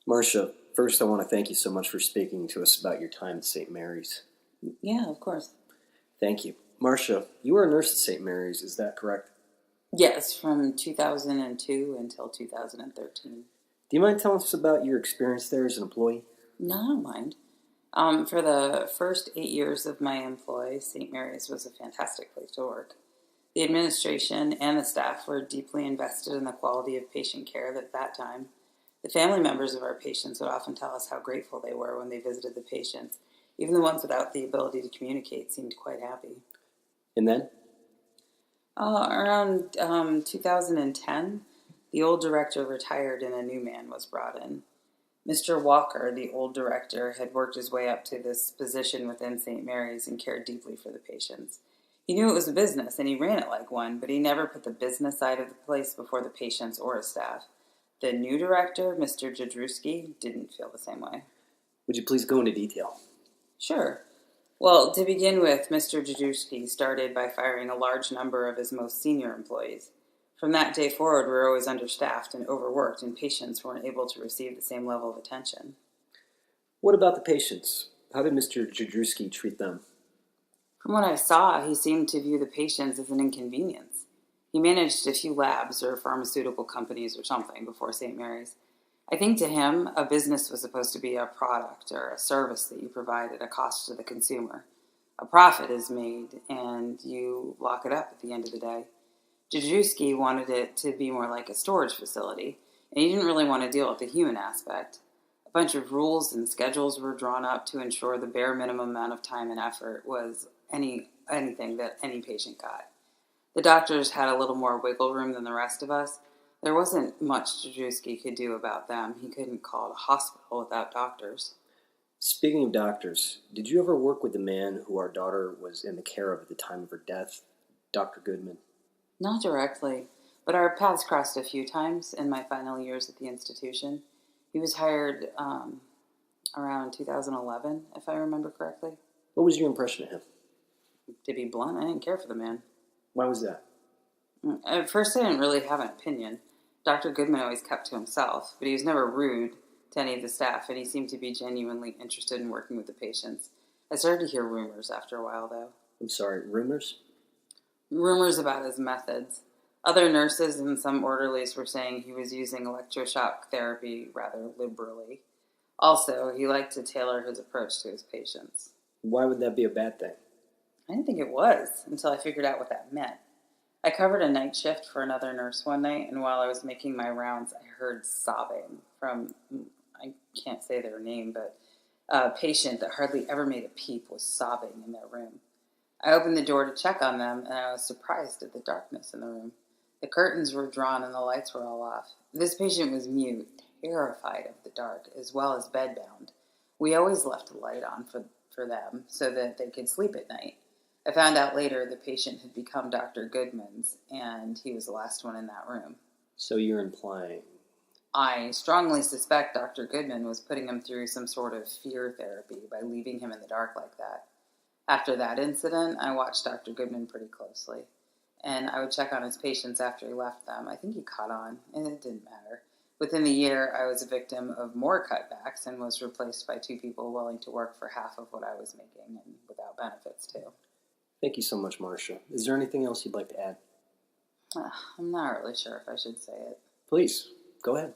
Marcia, first I want to thank you so much for speaking to us about your time at St. Mary's. Yeah, of course. Thank you. Marcia, you were a nurse at St. Mary's, is that correct? Yes, from 2002 until 2013. Do you mind telling us about your experience there as an employee? No, I don't mind. For the first 8 years of my employ, St. Mary's was a fantastic place to work. The administration and the staff were deeply invested in the quality of patient care at that time. The family members of our patients would often tell us how grateful they were when they visited the patients. Even the ones without the ability to communicate seemed quite happy. And then? Around 2010, the old director retired and a new man was brought in. Mr. Walker, the old director, had worked his way up to this position within St. Mary's and cared deeply for the patients. He knew it was a business and he ran it like one, but he never put the business side of the place before the patients or his staff. The new director, Mr. Jadrewski, didn't feel the same way. Would you please go into detail? Sure. Well, to begin with, Mr. Jadrewski started by firing a large number of his most senior employees. From that day forward, we were always understaffed and overworked, and patients weren't able to receive the same level of attention. What about the patients? How did Mr. Jadrewski treat them? From what I saw, he seemed to view the patients as an inconvenience. He managed a few labs or pharmaceutical companies or something before St. Mary's. I think to him, a business was supposed to be a product or a service that you provide at a cost to the consumer. A profit is made, and you lock it up at the end of the day. Jadrewski wanted it to be more like a storage facility, and he didn't really want to deal with the human aspect. A bunch of rules and schedules were drawn up to ensure the bare minimum amount of time and effort was anything that any patient got. The doctors had a little more wiggle room than the rest of us. There wasn't much Jadrewski could do about them. He couldn't call it a hospital without doctors. Speaking of doctors, did you ever work with the man who our daughter was in the care of at the time of her death, Dr. Goodman? Not directly, but our paths crossed a few times in my final years at the institution. He was hired around 2011, if I remember correctly. What was your impression of him? To be blunt, I didn't care for the man. Why was that? At first, I didn't really have an opinion. Dr. Goodman always kept to himself, but he was never rude to any of the staff, and he seemed to be genuinely interested in working with the patients. I started to hear rumors after a while, though. I'm sorry, rumors? Rumors about his methods. Other nurses and some orderlies were saying he was using electroshock therapy rather liberally. Also, he liked to tailor his approach to his patients. Why would that be a bad thing? I didn't think it was until I figured out what that meant. I covered a night shift for another nurse one night, and while I was making my rounds, I heard sobbing from, I can't say their name, but a patient that hardly ever made a peep was sobbing in their room. I opened the door to check on them, and I was surprised at the darkness in the room. The curtains were drawn and the lights were all off. This patient was mute, terrified of the dark, as well as bedbound. We always left the light on for them so that they could sleep at night. I found out later the patient had become Dr. Goodman's, and he was the last one in that room. So you're implying... I strongly suspect Dr. Goodman was putting him through some sort of fear therapy by leaving him in the dark like that. After that incident, I watched Dr. Goodman pretty closely, and I would check on his patients after he left them. I think he caught on, and it didn't matter. Within the year, I was a victim of more cutbacks and was replaced by two people willing to work for half of what I was making, and without benefits, too. Thank you so much, Marcia. Is there anything else you'd like to add? I'm not really sure if I should say it. Please, go ahead.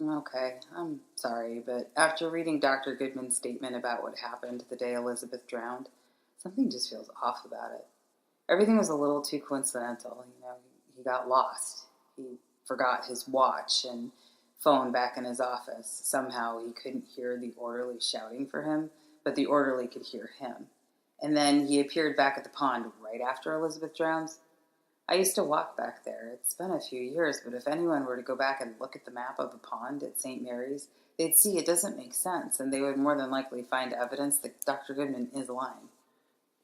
Okay, I'm sorry, but after reading Dr. Goodman's statement about what happened the day Elizabeth drowned, something just feels off about it. Everything was a little too coincidental. He got lost. He forgot his watch and phone back in his office. Somehow he couldn't hear the orderly shouting for him, but the orderly could hear him. And then he appeared back at the pond right after Elizabeth drowns. I used to walk back there. It's been a few years, but if anyone were to go back and look at the map of the pond at St. Mary's, they'd see it doesn't make sense, and they would more than likely find evidence that Dr. Goodman is lying.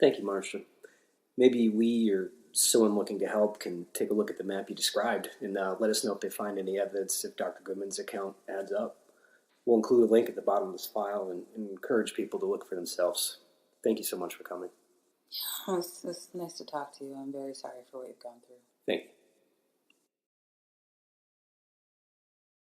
Thank you, Marcia. Maybe we or someone looking to help can take a look at the map you described and let us know if they find any evidence if Dr. Goodman's account adds up. We'll include a link at the bottom of this file and encourage people to look for themselves. Thank you so much for coming. Oh, it's nice to talk to you. I'm very sorry for what you've gone through. Thank you.